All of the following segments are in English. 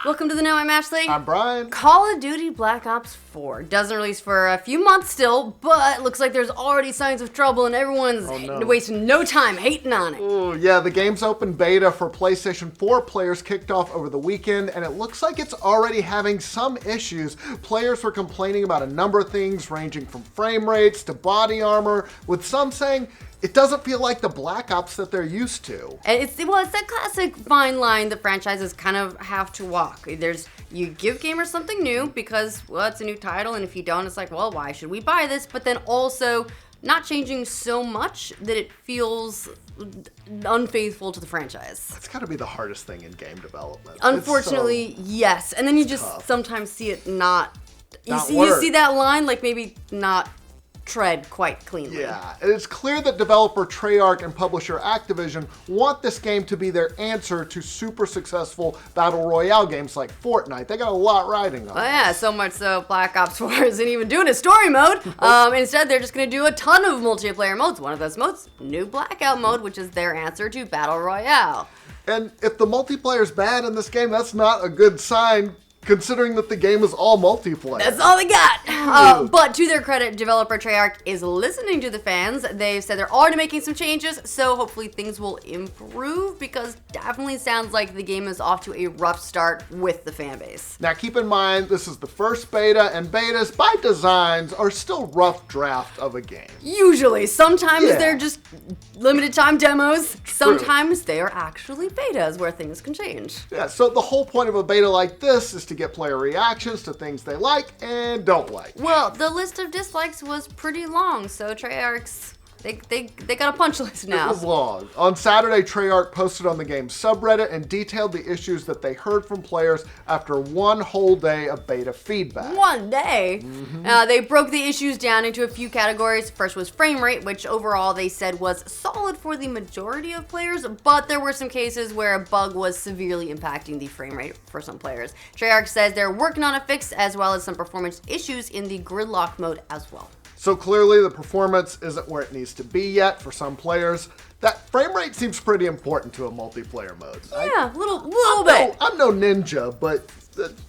Welcome to the Know I'm Ashley. I'm Brian. Call of Duty Black Ops 4 doesn't release for a few months still, but looks like there's already signs of trouble and everyone's wasting no time hating on it. Ooh, yeah, the game's open beta for PlayStation 4 players kicked off over the weekend, and it looks like it's already having some issues. Players were complaining about a number of things ranging from frame rates to body armor, with some saying it doesn't feel like the Black Ops that they're used to. And it's that classic fine line that franchises kind of have to walk. You give gamers something new because, well, it's a new title, and if you don't, it's like, well, why should we buy this? But then also not changing so much that it feels unfaithful to the franchise. That's got to be the hardest thing in game development. Unfortunately, yes. And then you just sometimes see it you see that line, like maybe not tread quite cleanly. Yeah, it's clear that developer Treyarch and publisher Activision want this game to be their answer to super successful battle royale games like Fortnite. They got a lot riding on it. Yeah, so much so Black Ops 4 isn't even doing a story mode. Instead, they're just going to do a ton of multiplayer modes. One of those modes, new Blackout mode, which is their answer to battle royale. And if the multiplayer's bad in this game, that's not a good sign, considering that the game is all multiplayer. That's all they got. But to their credit, developer Treyarch is listening to the fans. They've said they're already making some changes, so hopefully things will improve, because definitely sounds like the game is off to a rough start with the fan base. Now keep in mind, this is the first beta, and betas by designs are still rough draft of a game. Usually. Sometimes they're just limited time demos. Sometimes they are actually betas where things can change. Yeah, so the whole point of a beta like this is to get player reactions to things they like and don't like. Well, the list of dislikes was pretty long, so Treyarch's They got a punch list now. It was long. On Saturday, Treyarch posted on the game's subreddit and detailed the issues that they heard from players after one whole day of beta feedback. One day? Mm-hmm. They broke the issues down into a few categories. First was frame rate, which overall they said was solid for the majority of players, but there were some cases where a bug was severely impacting the frame rate for some players. Treyarch says they're working on a fix, as well as some performance issues in the gridlock mode as well. So clearly the performance isn't where it needs to be yet for some players. That frame rate seems pretty important to a multiplayer mode. Yeah, a little bit. I'm no ninja, but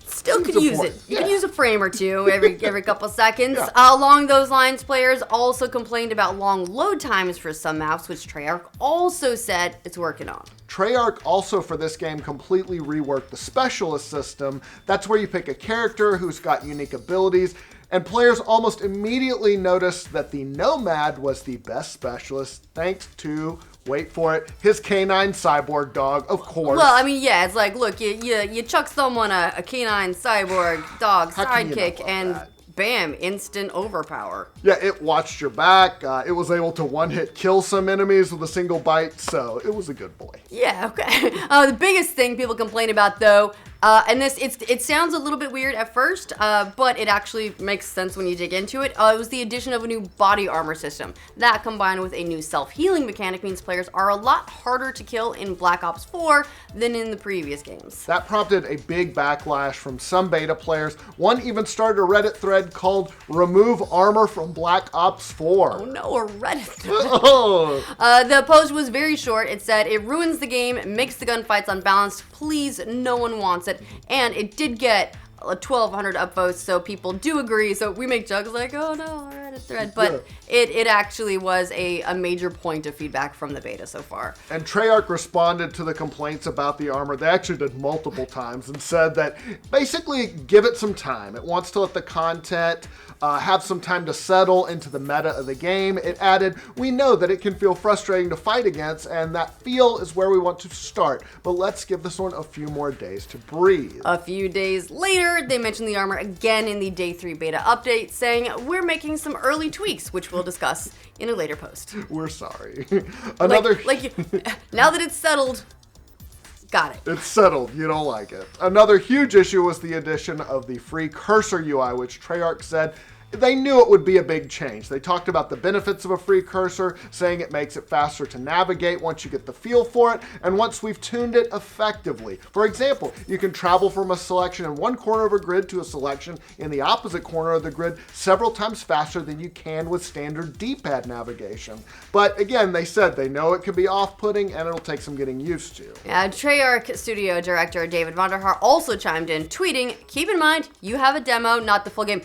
still could use it. You can use a frame or two every couple seconds. Along those lines, players also complained about long load times for some maps, which Treyarch also said it's working on. Treyarch also for this game completely reworked the specialist system. That's where you pick a character who's got unique abilities, and players almost immediately noticed that the Nomad was the best specialist thanks to, wait for it, his canine cyborg dog, of course. Well, I mean, yeah, it's like, look, you chuck someone a canine cyborg dog sidekick, and bam, instant overpower. Yeah, it watched your back. It was able to one-hit kill some enemies with a single bite, so it was a good boy. Yeah, okay. The biggest thing people complain about, though, and it sounds a little bit weird at first, but it actually makes sense when you dig into it. It was the addition of a new body armor system. That, combined with a new self-healing mechanic, means players are a lot harder to kill in Black Ops 4 than in the previous games. That prompted a big backlash from some beta players. One even started a Reddit thread called "Remove Armor from Black Ops 4." Oh no, a Reddit thread. The post was very short. It said, "It ruins the game, makes the gunfights unbalanced. Please, no one wants it." And it did get 1,200 upvotes, so people do agree. So we make jokes like, oh no, a Reddit thread. But it actually was a major point of feedback from the beta so far. And Treyarch responded to the complaints about the armor. They actually did multiple times and said that basically give it some time. It wants to let the content have some time to settle into the meta of the game. It added, "We know that it can feel frustrating to fight against, and that feel is where we want to start. But let's give this one a few more days to breathe." A few days later, they mentioned the armor again in the Day 3 beta update, saying, "We're making some early tweaks, which we'll discuss in a later post." We're sorry. Now that it's settled, got it. It's settled. You don't like it. Another huge issue was the addition of the free cursor UI, which Treyarch said they knew it would be a big change. They talked about the benefits of a free cursor, saying it makes it faster to navigate once you get the feel for it, and once we've tuned it effectively. For example, you can travel from a selection in one corner of a grid to a selection in the opposite corner of the grid several times faster than you can with standard D-pad navigation. But again, they said they know it can be off-putting and it'll take some getting used to. Treyarch studio director David Vonderhaar also chimed in, tweeting, "Keep in mind, you have a demo, not the full game."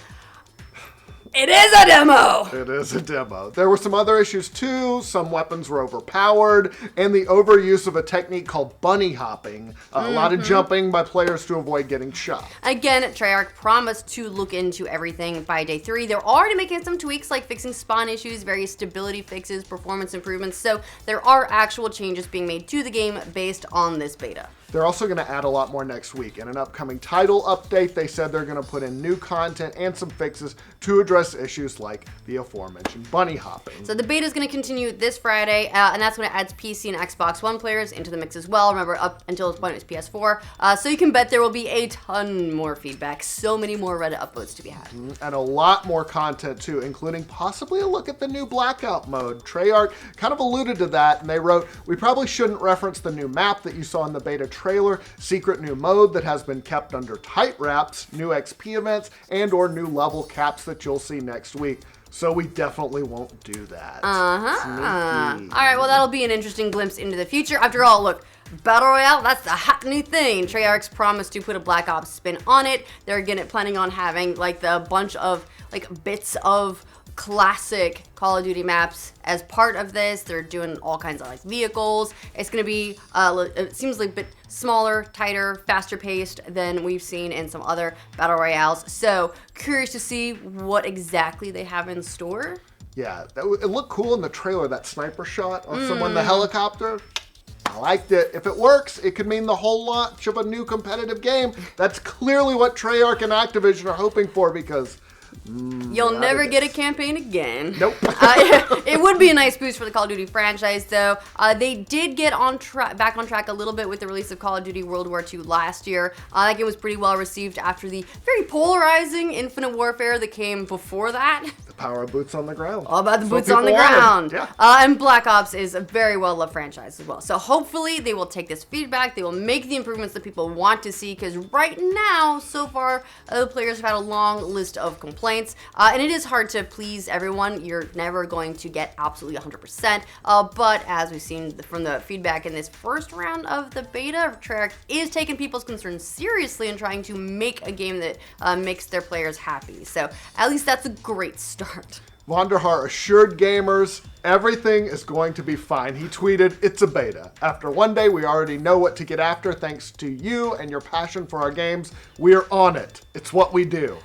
It is a demo! It is a demo. There were some other issues too. Some weapons were overpowered, and the overuse of a technique called bunny hopping. A lot of jumping by players to avoid getting shot. Again, Treyarch promised to look into everything by day 3. They're already making some tweaks like fixing spawn issues, various stability fixes, performance improvements, so there are actual changes being made to the game based on this beta. They're also going to add a lot more next week. In an upcoming title update, they said they're going to put in new content and some fixes to address issues like the aforementioned bunny hopping. So the beta is going to continue this Friday, and that's when it adds PC and Xbox One players into the mix as well. Remember, up until this point it was PS4. So you can bet there will be a ton more feedback, so many more Reddit upvotes to be had. And a lot more content too, including possibly a look at the new Blackout mode. Treyarch kind of alluded to that, and they wrote, "We probably shouldn't reference the new map that you saw in the beta trailer, secret new mode that has been kept under tight wraps, new XP events, and or new level caps that you'll see next week. So we definitely won't do that." Sneaky. All right, well, that'll be an interesting glimpse into the future. After all, look, Battle Royale, that's the hot new thing. Treyarch's promised to put a Black Ops spin on it. They're planning on having like the bunch of like bits of classic Call of Duty maps as part of this. They're doing all kinds of like vehicles. It's going to be, it seems like a bit smaller, tighter, faster paced than we've seen in some other Battle Royales. So curious to see what exactly they have in store. Yeah, it looked cool in the trailer, that sniper shot on someone in the helicopter. I liked it. If it works, it could mean the whole launch of a new competitive game. That's clearly what Treyarch and Activision are hoping for, because you'll never get a campaign again. Nope. It would be a nice boost for the Call of Duty franchise, though. They did get back on track a little bit with the release of Call of Duty World War II last year. That game was pretty well received after the very polarizing Infinite Warfare that came before that. The power of boots on the ground. All about the boots on the ground. Yeah. And Black Ops is a very well-loved franchise as well. So hopefully they will take this feedback. They will make the improvements that people want to see, because right now, so far, the players have had a long list of complaints. And it is hard to please everyone. You're never going to get absolutely 100%. But as we've seen from the feedback in this first round of the beta, Treyarch is taking people's concerns seriously and trying to make a game that makes their players happy. So at least that's a great start. Vonderhaar assured gamers everything is going to be fine. He tweeted, "It's a beta. After one day, we already know what to get after. Thanks to you and your passion for our games, we're on it. It's what we do."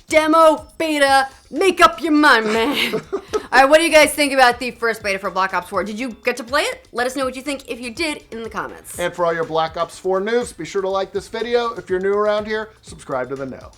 Demo, beta, make up your mind, man. All right, what do you guys think about the first beta for Black Ops 4? Did you get to play it? Let us know what you think if you did in the comments. And for all your Black Ops 4 news, be sure to like this video. If you're new around here, subscribe to the know.